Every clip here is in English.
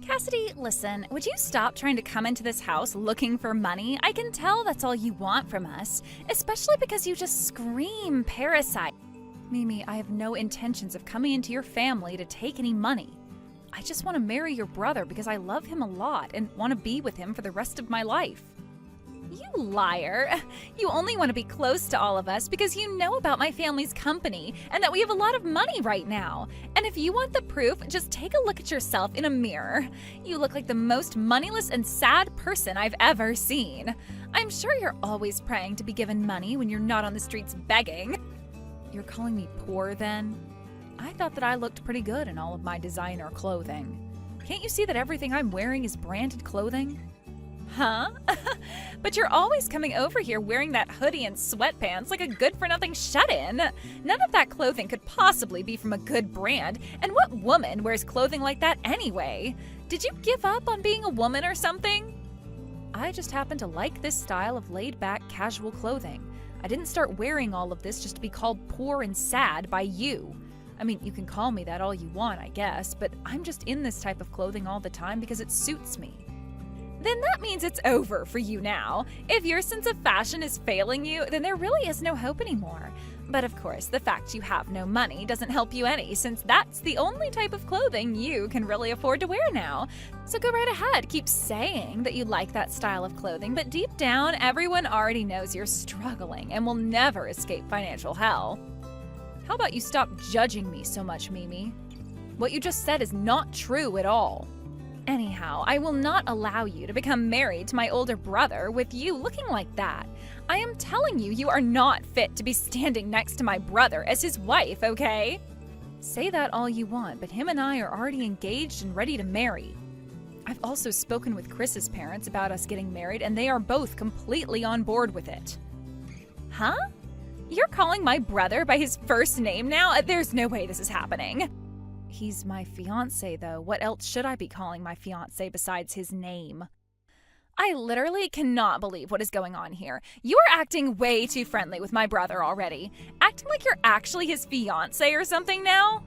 Cassidy, listen, would you stop trying to come into this house looking for money? I can tell that's all you want from us, especially because you just scream parasite. Mimi, I have no intentions of coming into your family to take any money. I just want to marry your brother because I love him a lot and want to be with him for the rest of my life. You liar! You only want to be close to all of us because you know about my family's company and that we have a lot of money right now. And if you want the proof, just take a look at yourself in a mirror. You look like the most moneyless and sad person I've ever seen. I'm sure you're always praying to be given money when you're not on the streets begging. You're calling me poor then? I thought that I looked pretty good in all of my designer clothing. Can't you see that everything I'm wearing is branded clothing? Huh? But you're always coming over here wearing that hoodie and sweatpants like a good-for-nothing shut-in. None of that clothing could possibly be from a good brand, and what woman wears clothing like that anyway? Did you give up on being a woman or something? I just happen to like this style of laid-back, casual clothing. I didn't start wearing all of this just to be called poor and sad by you. I mean, you can call me that all you want, I guess, but I'm just in this type of clothing all the time because it suits me. Then that means it's over for you now. If your sense of fashion is failing you, then there really is no hope anymore. But of course, the fact you have no money doesn't help you any, since that's the only type of clothing you can really afford to wear now. So go right ahead, keep saying that you like that style of clothing, but deep down, everyone already knows you're struggling and will never escape financial hell. How about you stop judging me so much, Mimi? What you just said is not true at all. Anyhow, I will not allow you to become married to my older brother with you looking like that. I am telling you, you are not fit to be standing next to my brother as his wife, okay? Say that all you want, but him and I are already engaged and ready to marry. I've also spoken with Chris's parents about us getting married, and they are both completely on board with it. Huh? You're calling my brother by his first name now? There's no way this is happening. He's my fiancé, though. What else should I be calling my fiancé besides his name? I literally cannot believe what is going on here. You are acting way too friendly with my brother already. Acting like you're actually his fiancé or something now?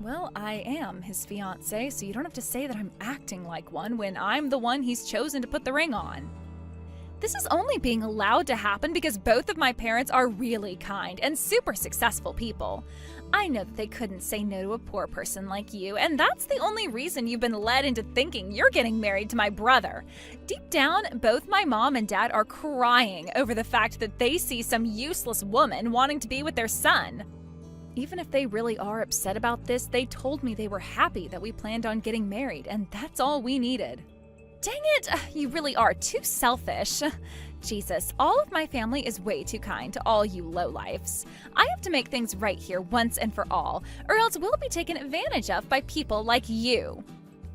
Well, I am his fiancé, so you don't have to say that I'm acting like one when I'm the one he's chosen to put the ring on. This is only being allowed to happen because both of my parents are really kind and super successful people. I know that they couldn't say no to a poor person like you, and that's the only reason you've been led into thinking you're getting married to my brother. Deep down, both my mom and dad are crying over the fact that they see some useless woman wanting to be with their son. Even if they really are upset about this, they told me they were happy that we planned on getting married, and that's all we needed. Dang it, you really are too selfish. Jesus, all of my family is way too kind to all you lowlifes. I have to make things right here once and for all, or else we'll be taken advantage of by people like you.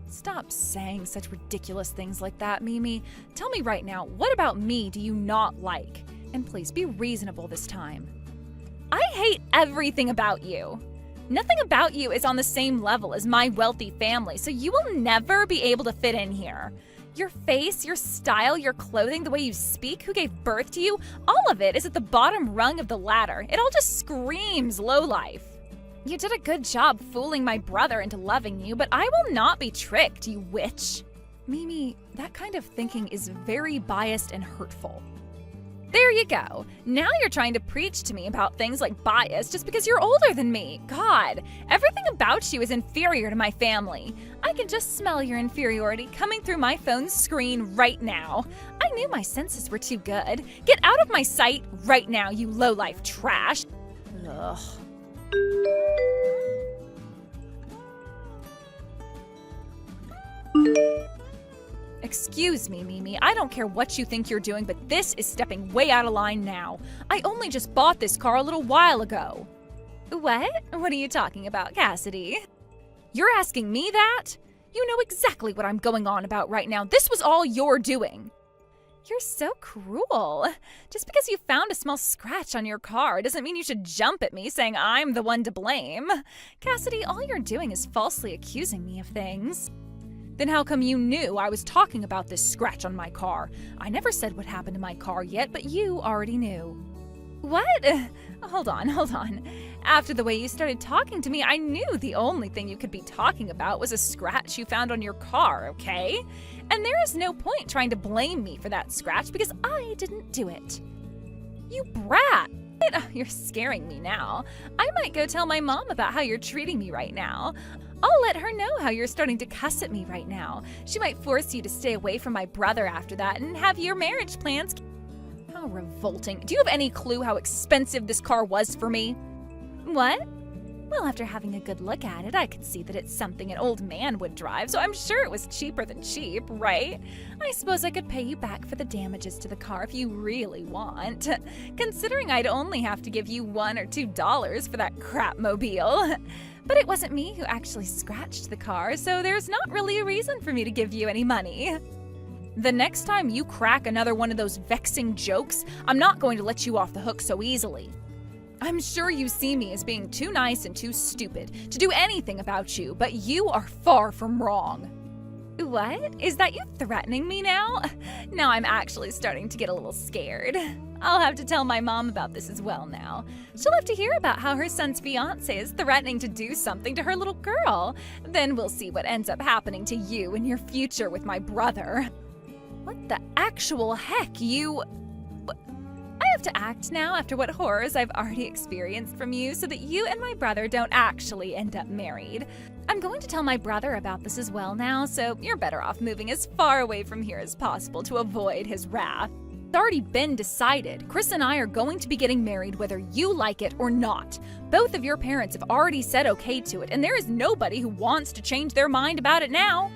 Stop saying such ridiculous things like that, Mimi. Tell me right now, what about me do you not like? And please be reasonable this time. I hate everything about you. Nothing about you is on the same level as my wealthy family, so you will never be able to fit in here. Your face, your style, your clothing, the way you speak, who gave birth to you, all of it is at the bottom rung of the ladder. It all just screams lowlife. You did a good job fooling my brother into loving you, but I will not be tricked, you witch. Mimi, that kind of thinking is very biased and hurtful. There you go. Now you're trying to preach to me about things like bias just because you're older than me. God, everything about you is inferior to my family. I can just smell your inferiority coming through my phone's screen right now. I knew my senses were too good. Get out of my sight right now, you lowlife trash. Ugh. Excuse me, Mimi, I don't care what you think you're doing, but this is stepping way out of line now. I only just bought this car a little while ago. What? What are you talking about, Cassidy? You're asking me that? You know exactly what I'm going on about right now. This was all your doing. You're so cruel. Just because you found a small scratch on your car doesn't mean you should jump at me saying I'm the one to blame. Cassidy, all you're doing is falsely accusing me of things. Then how come you knew I was talking about this scratch on my car? I never said what happened to my car yet, but you already knew. What? Hold on. After the way you started talking to me, I knew the only thing you could be talking about was a scratch you found on your car, okay? And there is no point trying to blame me for that scratch because I didn't do it. You brat! You're scaring me now. I might go tell my mom about how you're treating me right now. I'll let her know how you're starting to cuss at me right now. She might force you to stay away from my brother after that and have your marriage plans. How revolting. Do you have any clue how expensive this car was for me? What? Well, after having a good look at it, I could see that it's something an old man would drive, so I'm sure it was cheaper than cheap, right? I suppose I could pay you back for the damages to the car if you really want. Considering I'd only have to give you $1 or $2 for that crap mobile. But it wasn't me who actually scratched the car, so there's not really a reason for me to give you any money. The next time you crack another one of those vexing jokes, I'm not going to let you off the hook so easily. I'm sure you see me as being too nice and too stupid to do anything about you, but you are far from wrong. What? Is that you threatening me now? Now I'm actually starting to get a little scared. I'll have to tell my mom about this as well now. She'll have to hear about how her son's fiancé is threatening to do something to her little girl. Then we'll see what ends up happening to you in your future with my brother. What the actual heck, you... I have to act now after what horrors I've already experienced from you so that you and my brother don't actually end up married. I'm going to tell my brother about this as well now, so you're better off moving as far away from here as possible to avoid his wrath. It's already been decided. Chris and I are going to be getting married whether you like it or not. Both of your parents have already said okay to it, and there is nobody who wants to change their mind about it now.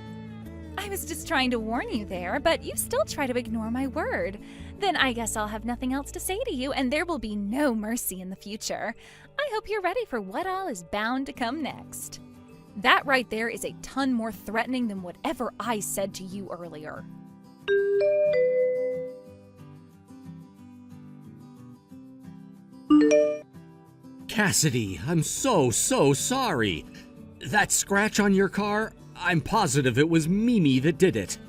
I was just trying to warn you there, but you still try to ignore my word. Then I guess I'll have nothing else to say to you, and there will be no mercy in the future. I hope you're ready for what all is bound to come next. That right there is a ton more threatening than whatever I said to you earlier. Cassidy, I'm so sorry. That scratch on your car, I'm positive it was Mimi that did it.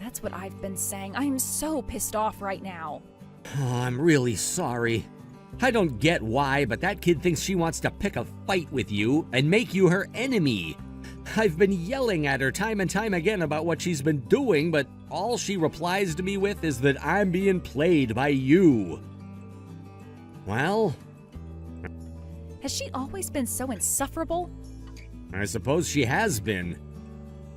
That's what I've been saying. I am so pissed off right now. Oh, I'm really sorry. I don't get why, but that kid thinks she wants to pick a fight with you and make you her enemy. I've been yelling at her time and time again about what she's been doing, but all she replies to me with is that I'm being played by you. Well... Has she always been so insufferable? I suppose she has been.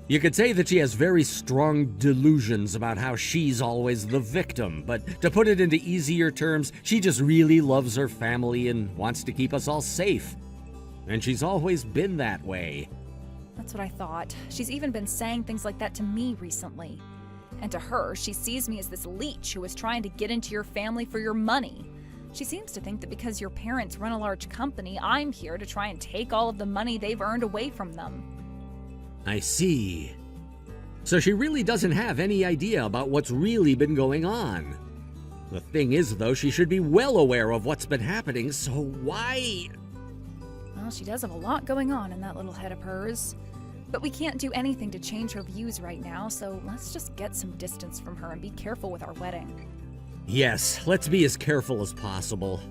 You could say that she has very strong delusions about how she's always the victim, but to put it into easier terms, she just really loves her family and wants to keep us all safe. And she's always been that way. That's what I thought. She's even been saying things like that to me recently. And to her, she sees me as this leech who is trying to get into your family for your money. She seems to think that because your parents run a large company, I'm here to try and take all of the money they've earned away from them. I see. So she really doesn't have any idea about what's really been going on. The thing is, though, she should be well aware of what's been happening, so why... Well, she does have a lot going on in that little head of hers. But we can't do anything to change her views right now, so let's just get some distance from her and be careful with our wedding. Yes, let's be as careful as possible.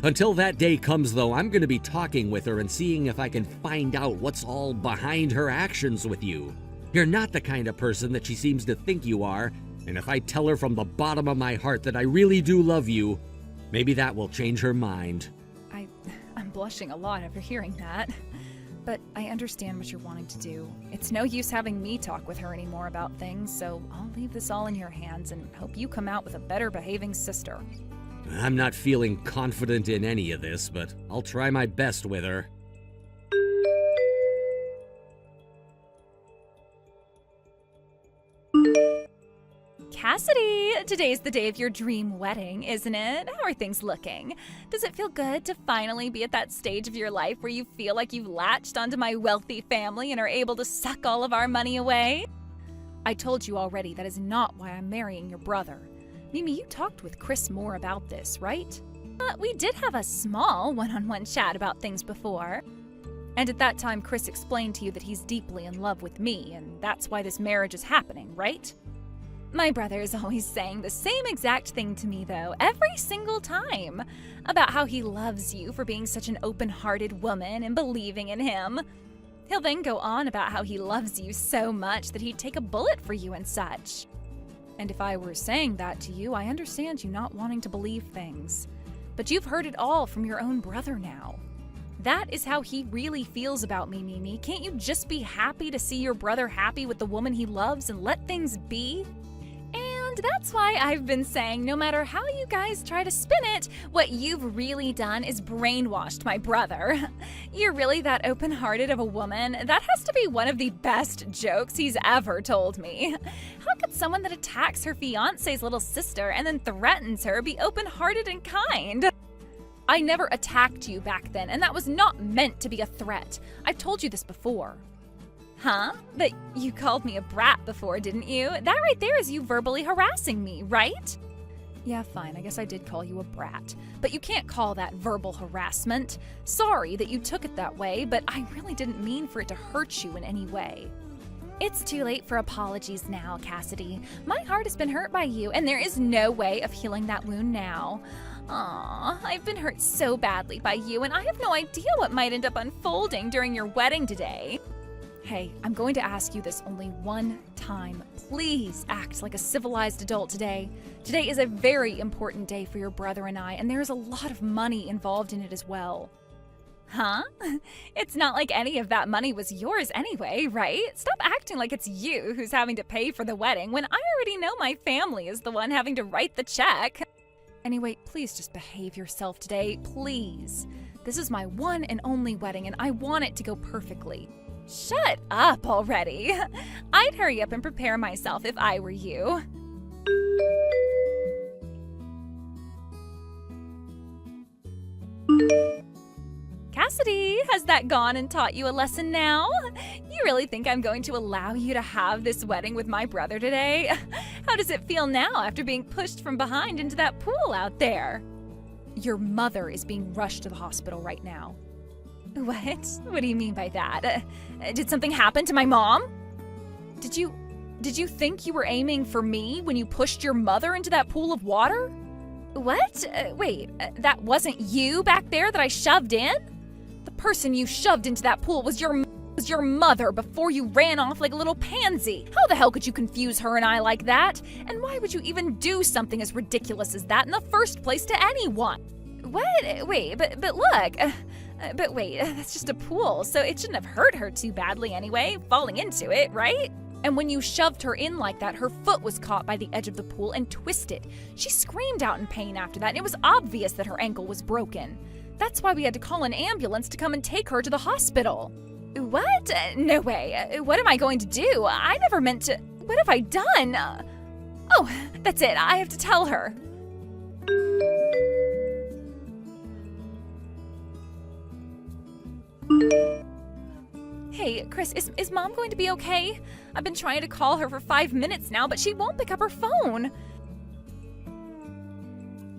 Until that day comes, though, I'm going to be talking with her and seeing if I can find out what's all behind her actions with you. You're not the kind of person that she seems to think you are, and if I tell her from the bottom of my heart that I really do love you, maybe that will change her mind. I'm blushing a lot after hearing that. But I understand what you're wanting to do. It's no use having me talk with her anymore about things, so I'll leave this all in your hands and hope you come out with a better behaving sister. I'm not feeling confident in any of this, but I'll try my best with her. Cassidy, today's the day of your dream wedding, isn't it? How are things looking? Does it feel good to finally be at that stage of your life where you feel like you've latched onto my wealthy family and are able to suck all of our money away? I told you already that is not why I'm marrying your brother. Mimi, you talked with Chris more about this, right? We did have a small one-on-one chat about things before. And at that time, Chris explained to you that he's deeply in love with me, and that's why this marriage is happening, right? My brother is always saying the same exact thing to me, though, every single time, about how he loves you for being such an open-hearted woman and believing in him. He'll then go on about how he loves you so much that he'd take a bullet for you and such. And if I were saying that to you, I understand you not wanting to believe things. But you've heard it all from your own brother now. That is how he really feels about me, Mimi. Can't you just be happy to see your brother happy with the woman he loves and let things be? And that's why I've been saying no matter how you guys try to spin it, what you've really done is brainwashed my brother. You're really that open-hearted of a woman? That has to be one of the best jokes he's ever told me. How could someone that attacks her fiancé's little sister and then threatens her be open-hearted and kind? I never attacked you back then, and that was not meant to be a threat. I've told you this before. Huh? But you called me a brat before, didn't you? That right there is you verbally harassing me, right? Yeah, fine, I guess I did call you a brat. But you can't call that verbal harassment. Sorry that you took it that way, but I really didn't mean for it to hurt you in any way. It's too late for apologies now, Cassidy. My heart has been hurt by you, and there is no way of healing that wound now. Aw, I've been hurt so badly by you, and I have no idea what might end up unfolding during your wedding today. Hey, I'm going to ask you this only one time. Please act like a civilized adult today. Today is a very important day for your brother and I, and there is a lot of money involved in it as well. Huh? It's not like any of that money was yours anyway, right? Stop acting like it's you who's having to pay for the wedding when I already know my family is the one having to write the check. Anyway, please just behave yourself today, please. This is my one and only wedding, and I want it to go perfectly. Shut up already. I'd hurry up and prepare myself if I were you. Cassidy, has that gone and taught you a lesson now? You really think I'm going to allow you to have this wedding with my brother today? How does it feel now after being pushed from behind into that pool out there? Your mother is being rushed to the hospital right now. What? What do you mean by that? Did something happen to my mom? Did you think you were aiming for me when you pushed your mother into that pool of water? What? Wait, that wasn't you back there that I shoved in? The person you shoved into that pool was your mother before you ran off like a little pansy. How the hell could you confuse her and I like that? And why would you even do something as ridiculous as that in the first place to anyone? What? Wait, but look. But wait, that's just a pool, so it shouldn't have hurt her too badly anyway, falling into it, right? And when you shoved her in like that, her foot was caught by the edge of the pool and twisted. She screamed out in pain after that, and it was obvious that her ankle was broken. That's why we had to call an ambulance to come and take her to the hospital. What? No way. What am I going to do? I never meant to. What have I done? Oh, that's it. I have to tell her. Hey, Chris, is Mom going to be okay? I've been trying to call her for 5 minutes now, but she won't pick up her phone.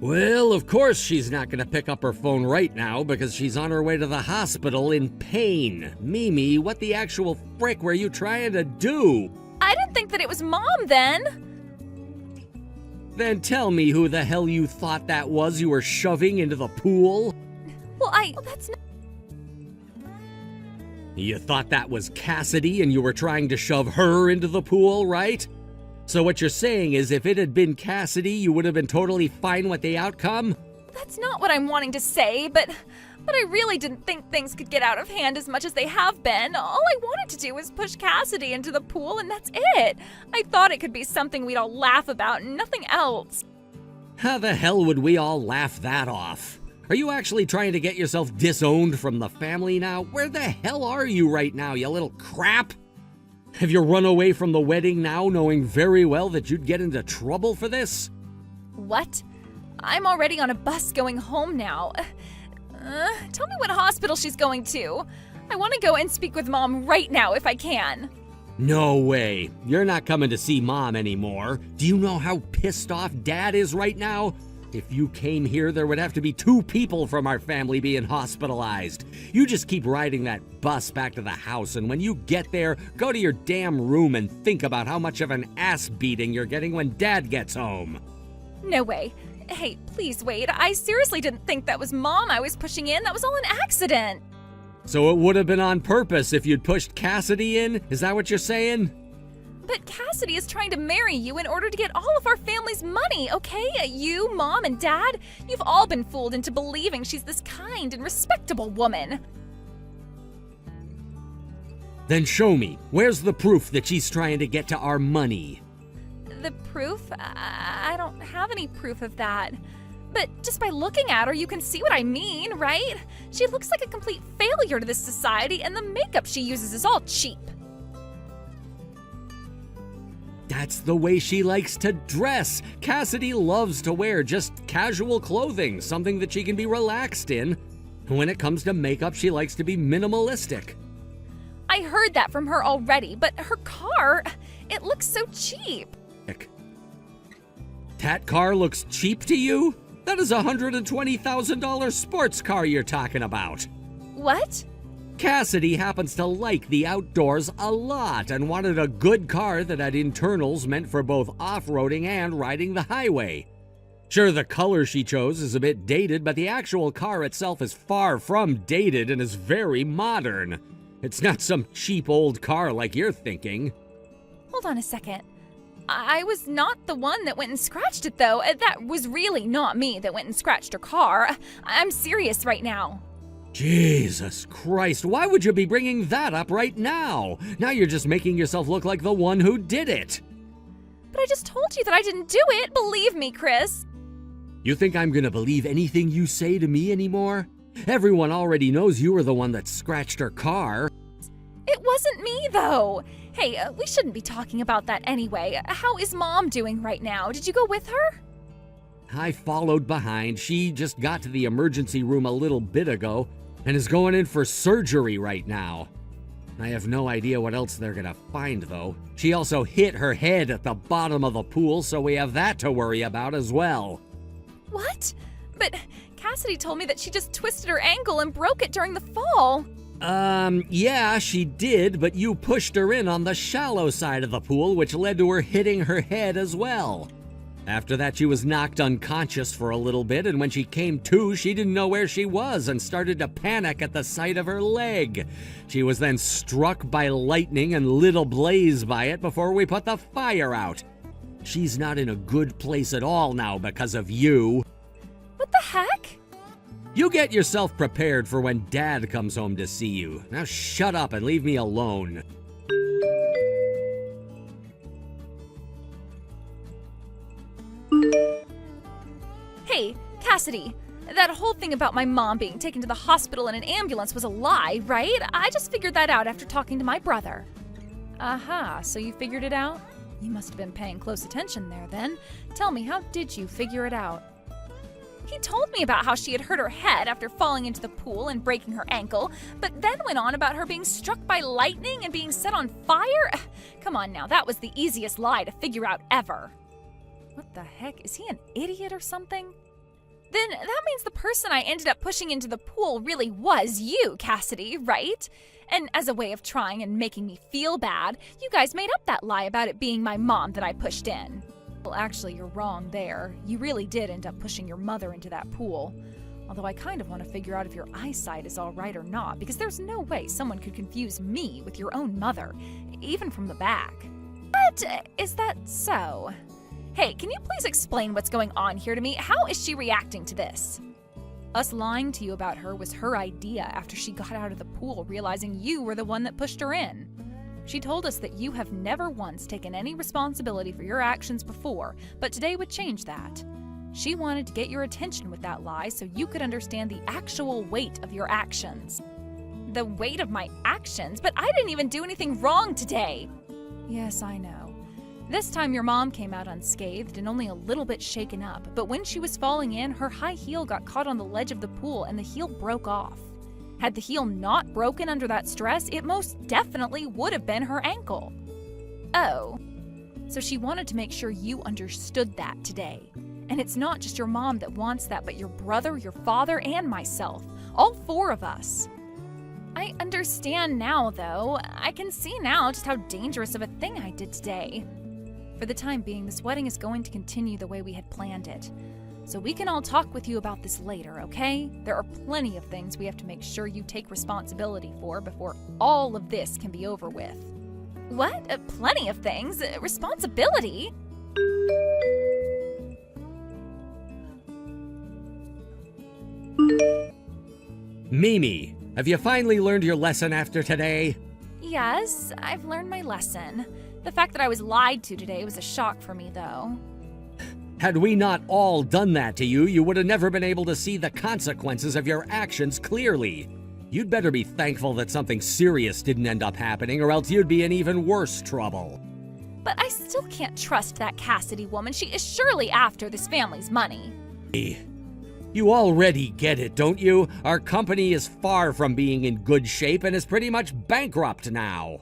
Well, of course she's not going to pick up her phone right now because she's on her way to the hospital in pain. Mimi, what the actual frick were you trying to do? I didn't think that it was Mom then. Then tell me who the hell you thought that was you were shoving into the pool? Well, that's not... You thought that was Cassidy and you were trying to shove her into the pool, right? So what you're saying is if it had been Cassidy, you would have been totally fine with the outcome? That's not what I'm wanting to say, but I really didn't think things could get out of hand as much as they have been. All I wanted to do was push Cassidy into the pool, and that's it. I thought it could be something we'd all laugh about and nothing else. How the hell would we all laugh that off? Are you actually trying to get yourself disowned from the family now? Where the hell are you right now, you little crap? Have you run away from the wedding now, knowing very well that you'd get into trouble for this? What? I'm already on a bus going home now. Tell me what hospital she's going to. I want to go and speak with Mom right now if I can. No way. You're not coming to see Mom anymore. Do you know how pissed off Dad is right now? If you came here, there would have to be 2 people from our family being hospitalized. You just keep riding that bus back to the house, and when you get there, go to your damn room and think about how much of an ass beating you're getting when Dad gets home. No way. Hey, please wait. I seriously didn't think that was Mom I was pushing in. That was all an accident. So it would have been on purpose if you'd pushed Cassidy in? Is that what you're saying? But Cassidy is trying to marry you in order to get all of our family's money, okay? You, Mom, and Dad, you've all been fooled into believing she's this kind and respectable woman. Then show me. Where's the proof that she's trying to get to our money? The proof? I don't have any proof of that. But just by looking at her, you can see what I mean, right? She looks like a complete failure to this society, and the makeup she uses is all cheap. That's the way she likes to dress. Cassidy loves to wear just casual clothing, something that she can be relaxed in. When it comes to makeup, she likes to be minimalistic. I heard that from her already, but her car, it looks so cheap. That car looks cheap to you? That is a $120,000 sports car you're talking about. What? Cassidy happens to like the outdoors a lot and wanted a good car that had internals meant for both off-roading and riding the highway. Sure, the color she chose is a bit dated, but the actual car itself is far from dated and is very modern. It's not some cheap old car like you're thinking. Hold on a second. I was not the one that went and scratched it, though. That was really not me that went and scratched her car. I'm serious right now. Jesus Christ, why would you be bringing that up right now? Now you're just making yourself look like the one who did it. But I just told you that I didn't do it. Believe me, Chris. You think I'm gonna believe anything you say to me anymore? Everyone already knows you were the one that scratched her car. It wasn't me, though. Hey, we shouldn't be talking about that anyway. How is Mom doing right now? Did you go with her? I followed behind. She just got to the emergency room a little bit ago and is going in for surgery right now. I have no idea what else they're gonna find, though. She also hit her head at the bottom of the pool, so we have that to worry about as well. What? But Cassidy told me that she just twisted her ankle and broke it during the fall. Yeah, she did, but you pushed her in on the shallow side of the pool, which led to her hitting her head as well. After that, she was knocked unconscious for a little bit, and when she came to, she didn't know where she was and started to panic at the sight of her leg. She was then struck by lightning and lit ablaze by it before we put the fire out. She's not in a good place at all now because of you. What the heck? You get yourself prepared for when Dad comes home to see you. Now shut up and leave me alone. Hey, Cassidy, that whole thing about my mom being taken to the hospital in an ambulance was a lie, right? I just figured that out after talking to my brother. Aha, so you figured it out? You must have been paying close attention there then. Tell me, how did you figure it out? He told me about how she had hurt her head after falling into the pool and breaking her ankle, but then went on about her being struck by lightning and being set on fire. Come on now, that was the easiest lie to figure out ever. What the heck? Is he an idiot or something? Then that means the person I ended up pushing into the pool really was you, Cassidy, right? And as a way of trying and making me feel bad, you guys made up that lie about it being my mom that I pushed in. Well, actually, you're wrong there. You really did end up pushing your mother into that pool. Although I kind of want to figure out if your eyesight is all right or not, because there's no way someone could confuse me with your own mother, even from the back. But is that so? Hey, can you please explain what's going on here to me? How is she reacting to this? Us lying to you about her was her idea after she got out of the pool, realizing you were the one that pushed her in. She told us that you have never once taken any responsibility for your actions before, but today would change that. She wanted to get your attention with that lie so you could understand the actual weight of your actions. The weight of my actions? But I didn't even do anything wrong today. Yes, I know. This time your mom came out unscathed and only a little bit shaken up, but when she was falling in, her high heel got caught on the ledge of the pool and the heel broke off. Had the heel not broken under that stress, it most definitely would have been her ankle. Oh, so she wanted to make sure you understood that today. And it's not just your mom that wants that, but your brother, your father, and myself. All 4 of us. I understand now, though. I can see now just how dangerous of a thing I did today. For the time being, this wedding is going to continue the way we had planned it. So we can all talk with you about this later, okay? There are plenty of things we have to make sure you take responsibility for before all of this can be over with. What? Plenty of things? Responsibility? Mimi, have you finally learned your lesson after today? Yes, I've learned my lesson. The fact that I was lied to today was a shock for me, though. Had we not all done that to you, you would have never been able to see the consequences of your actions clearly. You'd better be thankful that something serious didn't end up happening, or else you'd be in even worse trouble. But I still can't trust that Cassidy woman. She is surely after this family's money. You already get it, don't you? Our company is far from being in good shape and is pretty much bankrupt now.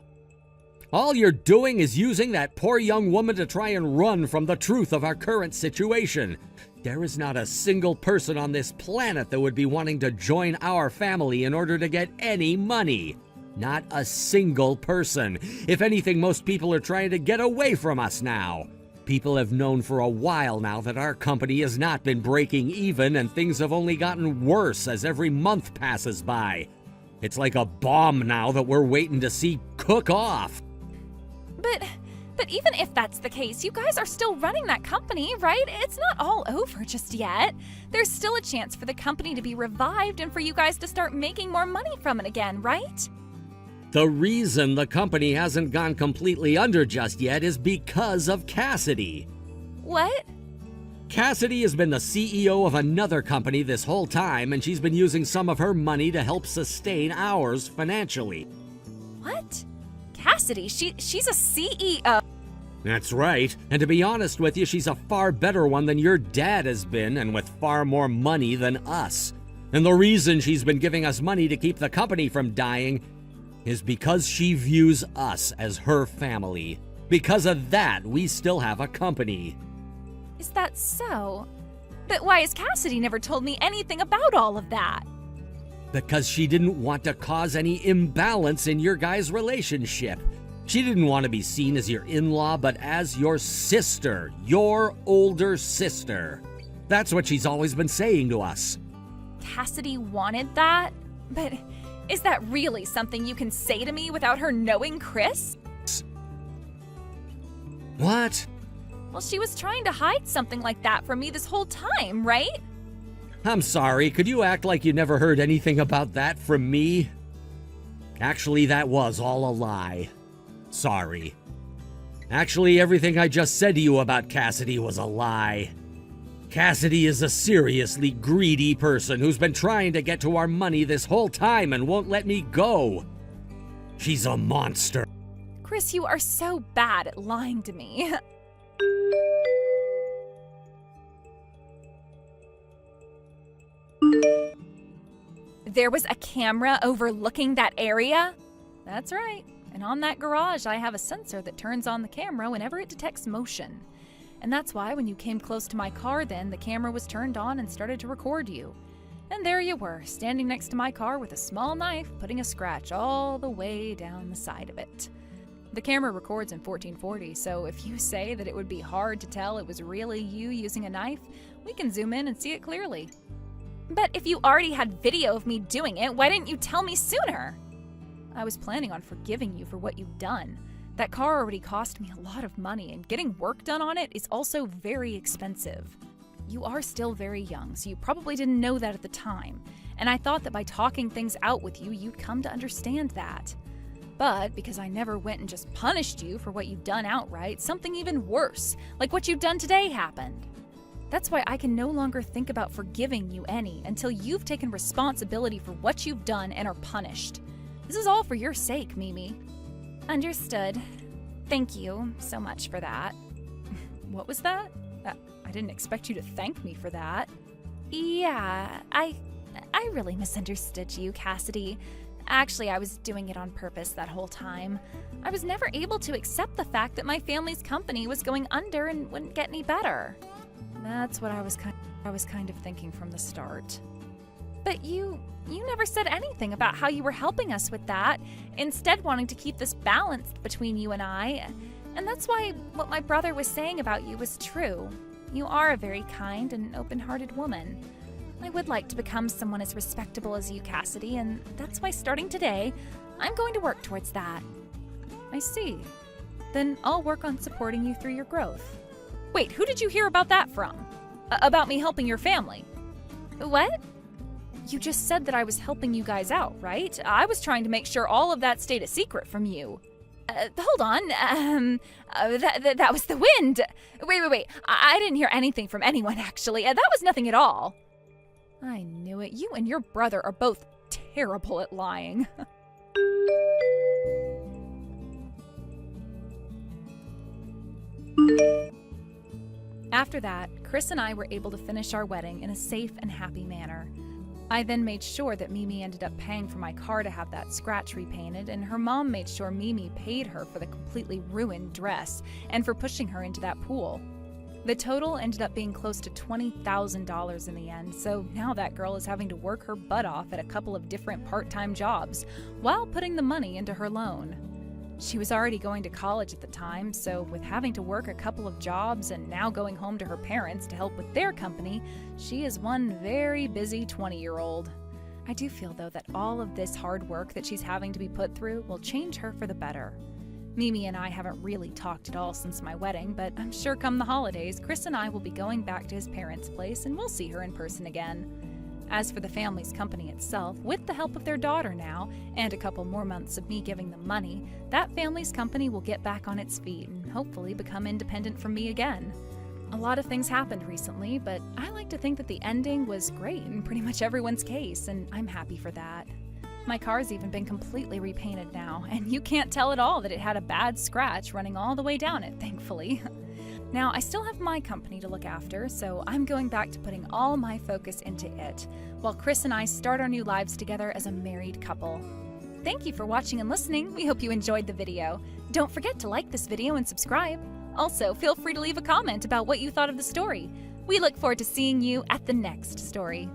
All you're doing is using that poor young woman to try and run from the truth of our current situation. There is not a single person on this planet that would be wanting to join our family in order to get any money. Not a single person. If anything, most people are trying to get away from us now. People have known for a while now that our company has not been breaking even, and things have only gotten worse as every month passes by. It's like a bomb now that we're waiting to see cook off. But even if that's the case, you guys are still running that company, right? It's not all over just yet. There's still a chance for the company to be revived and for you guys to start making more money from it again, right? The reason the company hasn't gone completely under just yet is because of Cassidy. What? Cassidy has been the CEO of another company this whole time, and she's been using some of her money to help sustain ours financially. What? Cassidy, she's a CEO. That's right, and to be honest with you, she's a far better one than your dad has been, and with far more money than us. And the reason she's been giving us money to keep the company from dying is because she views us as her family. Because of that, we still have a company. Is that so? But why has Cassidy never told me anything about all of that? Because she didn't want to cause any imbalance in your guys' relationship. She didn't want to be seen as your in-law, but as your sister, your older sister. That's what she's always been saying to us. Cassidy wanted that? But is that really something you can say to me without her knowing, Chris? What? Well, she was trying to hide something like that from me this whole time, right? I'm sorry, could you act like you never heard anything about that from me? Actually, that was all a lie. Sorry. Actually, everything I just said to you about Cassidy was a lie. Cassidy is a seriously greedy person who's been trying to get to our money this whole time and won't let me go. She's a monster. Chris, you are so bad at lying to me. There was a camera overlooking that area? That's right. And on that garage, I have a sensor that turns on the camera whenever it detects motion. And that's why when you came close to my car then, the camera was turned on and started to record you. And there you were, standing next to my car with a small knife, putting a scratch all the way down the side of it. The camera records in 1440, so if you say that it would be hard to tell it was really you using a knife, we can zoom in and see it clearly. But if you already had video of me doing it, why didn't you tell me sooner? I was planning on forgiving you for what you've done. That car already cost me a lot of money, and getting work done on it is also very expensive. You are still very young, so you probably didn't know that at the time, and I thought that by talking things out with you, you'd come to understand that. But because I never went and just punished you for what you've done outright, something even worse, like what you've done today, happened. That's why I can no longer think about forgiving you any until you've taken responsibility for what you've done and are punished. This is all for your sake, Mimi. Understood. Thank you so much for that. What was that? I didn't expect you to thank me for that. Yeah, I really misunderstood you, Cassidy. Actually, I was doing it on purpose that whole time. I was never able to accept the fact that my family's company was going under and wouldn't get any better. That's what I was kind of thinking from the start. But you never said anything about how you were helping us with that, instead wanting to keep this balanced between you and I. And that's why what my brother was saying about you was true. You are a very kind and open-hearted woman. I would like to become someone as respectable as you, Cassidy, and that's why starting today, I'm going to work towards that. I see. Then I'll work on supporting you through your growth. Wait, who did you hear about that from? About me helping your family? What? You just said that I was helping you guys out, right? I was trying to make sure all of that stayed a secret from you. Hold on. That was the wind. Wait. I didn't hear anything from anyone, actually. That was nothing at all. I knew it. You and your brother are both terrible at lying. After that, Chris and I were able to finish our wedding in a safe and happy manner. I then made sure that Mimi ended up paying for my car to have that scratch repainted, and her mom made sure Mimi paid her for the completely ruined dress and for pushing her into that pool. The total ended up being close to $20,000 in the end, so now that girl is having to work her butt off at a couple of different part-time jobs while putting the money into her loan. She was already going to college at the time, so with having to work a couple of jobs and now going home to her parents to help with their company, she is one very busy 20-year-old. I do feel, though, that all of this hard work that she's having to be put through will change her for the better. Mimi and I haven't really talked at all since my wedding, but I'm sure come the holidays, Chris and I will be going back to his parents' place and we'll see her in person again. As for the family's company itself, with the help of their daughter now, and a couple more months of me giving them money, that family's company will get back on its feet and hopefully become independent from me again. A lot of things happened recently, but I like to think that the ending was great in pretty much everyone's case, and I'm happy for that. My car's even been completely repainted now, and you can't tell at all that it had a bad scratch running all the way down it, thankfully. Now, I still have my company to look after, so I'm going back to putting all my focus into it, while Chris and I start our new lives together as a married couple. Thank you for watching and listening. We hope you enjoyed the video. Don't forget to like this video and subscribe. Also, feel free to leave a comment about what you thought of the story. We look forward to seeing you at the next story.